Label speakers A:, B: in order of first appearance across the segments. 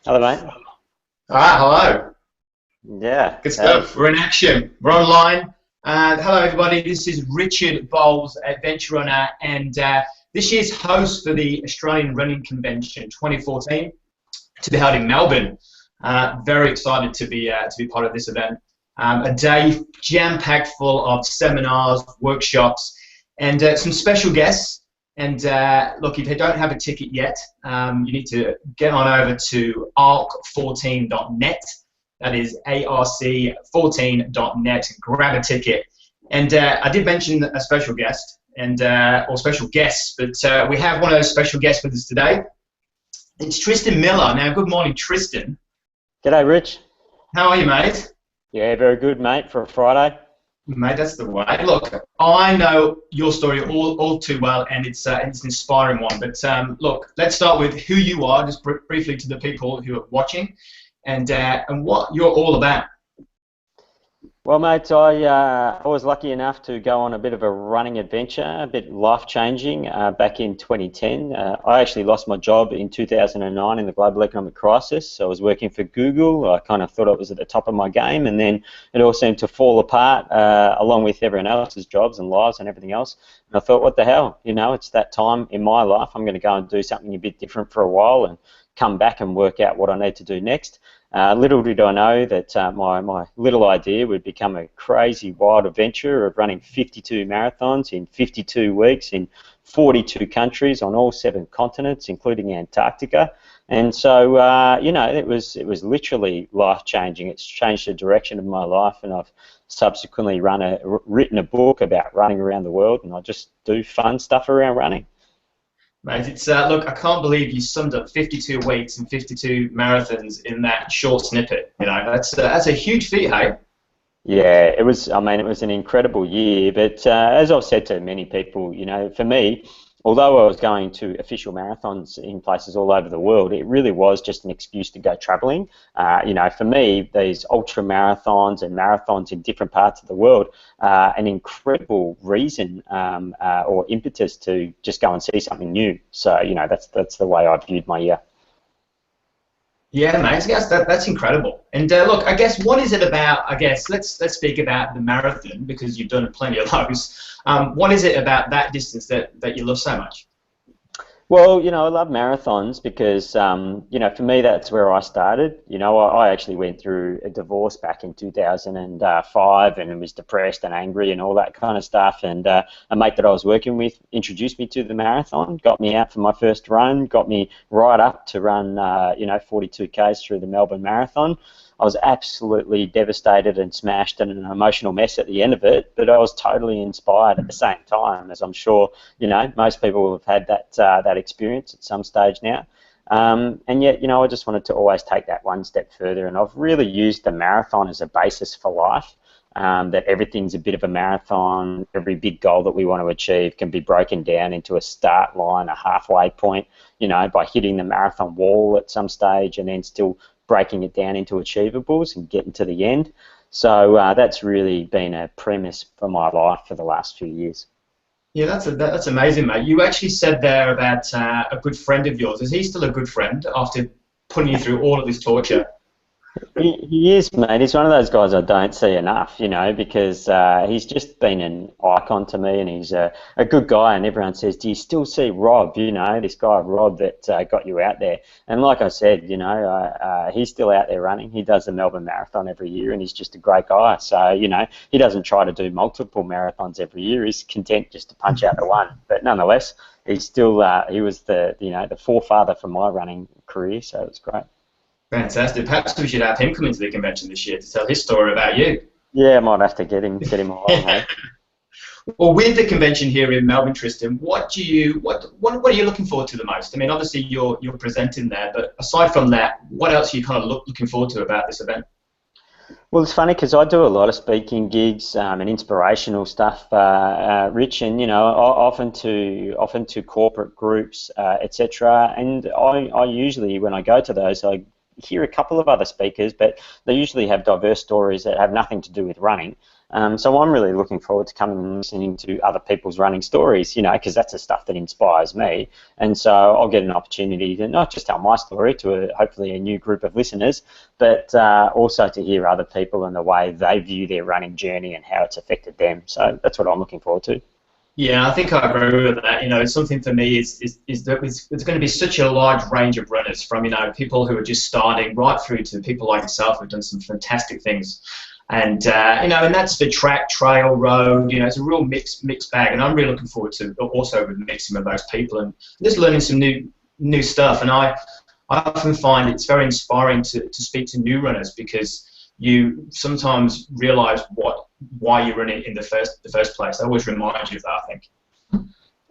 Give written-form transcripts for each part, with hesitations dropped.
A: Hello, mate.
B: Hello.
A: Yeah.
B: Good stuff. We're in action. We're online. Hello, everybody. This is Richard Bowles, Adventure Runner, and this year's host for the Australian Running Convention 2014 to be held in Melbourne. Very excited to be part of this event. A day jam-packed full of seminars, workshops, and some special guests. And look, if you don't have a ticket yet, you need to get on over to arc14.net. That is arc14.net. Grab a ticket. And I did mention a special guest, or special guests, but we have one of those special guests with us today. It's Tristan Miller. Now, good morning, Tristan.
A: G'day, Rich.
B: How are you, mate?
A: Yeah, very good, mate, for a Friday.
B: Mate, that's the way. Look, I know your story all too well, and it's an inspiring one. But look, let's start with who you are, just briefly to the people who are watching, and what you're all about.
A: Well, mate, I was lucky enough to go on a bit of a running adventure, a bit life-changing, back in 2010. I actually lost my job in 2009 in the global economic crisis. I was working for Google. I kind of thought I was at the top of my game, and then it all seemed to fall apart, along with everyone else's jobs and lives and everything else. And I thought, what the hell? You know, it's that time in my life. I'm going to go and do something a bit different for a while and come back and work out what I need to do next. Little did I know that my little idea would become a crazy wild adventure of running 52 marathons in 52 weeks in 42 countries on all 7 continents, including Antarctica. And so, you know, it was literally life-changing. It's changed the direction of my life, and I've subsequently written a book about running around the world, and I just do fun stuff around running.
B: Mate, it's look, I can't believe you summed up 52 weeks and 52 marathons in that short snippet. You know, that's a huge feat, hey?
A: Yeah, it was. I mean, it was an incredible year. But as I've said to many people, you know, for me, although I was going to official marathons in places all over the world, it really was just an excuse to go travelling. You know, for me, these ultra marathons and marathons in different parts of the world are an incredible reason or impetus to just go and see something new. So, you know, that's the way I viewed my year.
B: Yeah, mate, yes, that's incredible. And look, I guess what is it about? I guess let's speak about the marathon because you've done plenty of those. What is it about that distance that you love so much?
A: Well, you know, I love marathons because, you know, for me, that's where I started. You know, I actually went through a divorce back in 2005 and was depressed and angry and all that kind of stuff. And a mate that I was working with introduced me to the marathon, got me out for my first run, got me right up to run, you know, 42 Ks through the Melbourne Marathon. I was absolutely devastated and smashed and an emotional mess at the end of it, but I was totally inspired at the same time, as I'm sure, you know, most people will have had that experience at some stage now. And yet, you know, I just wanted to always take that one step further, and I've really used the marathon as a basis for life. That everything's a bit of a marathon. Every big goal that we want to achieve can be broken down into a start line, a halfway point, you know, by hitting the marathon wall at some stage and then still breaking it down into achievables and getting to the end. So that's really been a premise for my life for the last few years.
B: Yeah, that's amazing, mate. You actually said there about a good friend of yours. Is he still a good friend after putting you through all of this torture?
A: He is, mate. He's one of those guys I don't see enough, you know, because he's just been an icon to me, and he's a good guy. And everyone says, "Do you still see Rob? You know, this guy Rob that got you out there." And like I said, you know, he's still out there running. He does the Melbourne Marathon every year, and he's just a great guy. So, you know, he doesn't try to do multiple marathons every year. He's content just to punch out the one. But nonetheless, he's still he was the forefather for my running career. So it was great.
B: Fantastic. Perhaps we should have him come into the convention this year to tell his story about you.
A: Yeah, I might have to get him along, mate.
B: Well, with the convention here in Melbourne, Tristan, what are you looking forward to the most? I mean, obviously you're presenting there, but aside from that, what else are you kind of looking forward to about this event?
A: Well, it's funny because I do a lot of speaking gigs and inspirational stuff, Rich, and you know, often to corporate groups, etc. And I usually, when I go to those, I hear a couple of other speakers, but they usually have diverse stories that have nothing to do with running. So I'm really looking forward to coming and listening to other people's running stories, because that's the stuff that inspires me. And so I'll get an opportunity to not just tell my story to hopefully a new group of listeners, but also to hear other people and the way they view their running journey and how it's affected them. So that's what I'm looking forward to.
B: Yeah, I think I agree with that. It's something for me is that it's going to be such a large range of runners, from people who are just starting right through to people like yourself who've done some fantastic things, and and that's the track, trail, road. It's a real mixed bag, and I'm really looking forward to also mixing with those people and just learning some new stuff. And I often find it's very inspiring to speak to new runners, because you sometimes realise why you're running in the first place. I always remind you of that, I think.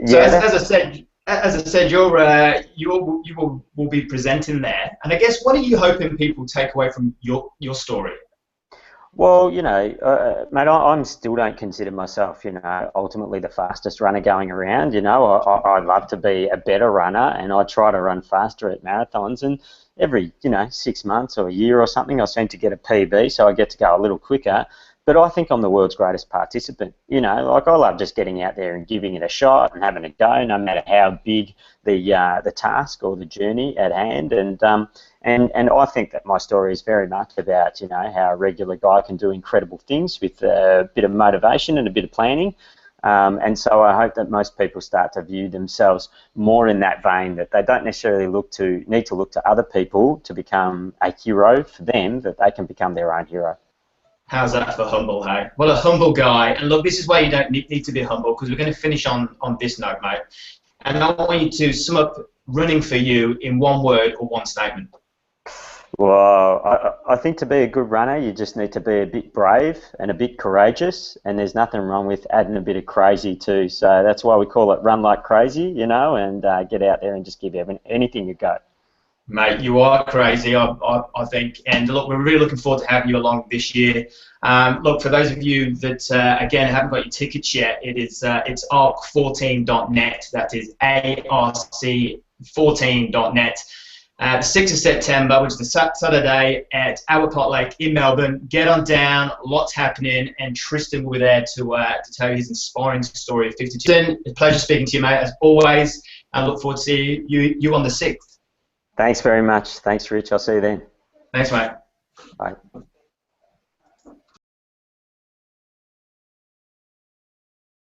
B: So
A: Yeah.
B: as I said, you will be presenting there, and I guess what are you hoping people take away from your story?
A: Well, mate, I still don't consider myself, ultimately the fastest runner going around. I'd love to be a better runner, and I try to run faster at marathons. And every, 6 months or a year or something, I seem to get a PB, so I get to go a little quicker. But I think I'm the world's greatest participant. Like I love just getting out there and giving it a shot and having a go, no matter how big the task or the journey at hand. And I think that my story is very much about, how a regular guy can do incredible things with a bit of motivation and a bit of planning. And so I hope that most people start to view themselves more in that vein, that they don't necessarily need to look to other people to become a hero for them, that they can become their own hero.
B: How's that for humble, hey? Well, a humble guy. And look, this is why you don't need to be humble, because we're going to finish on this note, mate. And I want you to sum up running for you in one word or one statement.
A: Well, I think to be a good runner, you just need to be a bit brave and a bit courageous, and there's nothing wrong with adding a bit of crazy too. So that's why we call it run like crazy, and get out there and just give anything you got.
B: Mate, you are crazy, I think. And look, we're really looking forward to having you along this year. Look, for those of you that, again, haven't got your tickets yet, it's arc14.net. That is arc14.net. The 6th of September, which is the Saturday at Albert Park Lake in Melbourne. Get on down, lots happening, and Tristan will be there to tell you his inspiring story of 52. Tristan, it's a pleasure speaking to you, mate, as always. I look forward to seeing you on the 6th.
A: Thanks very much. Thanks, Rich. I'll see you then.
B: Thanks, mate.
A: Bye.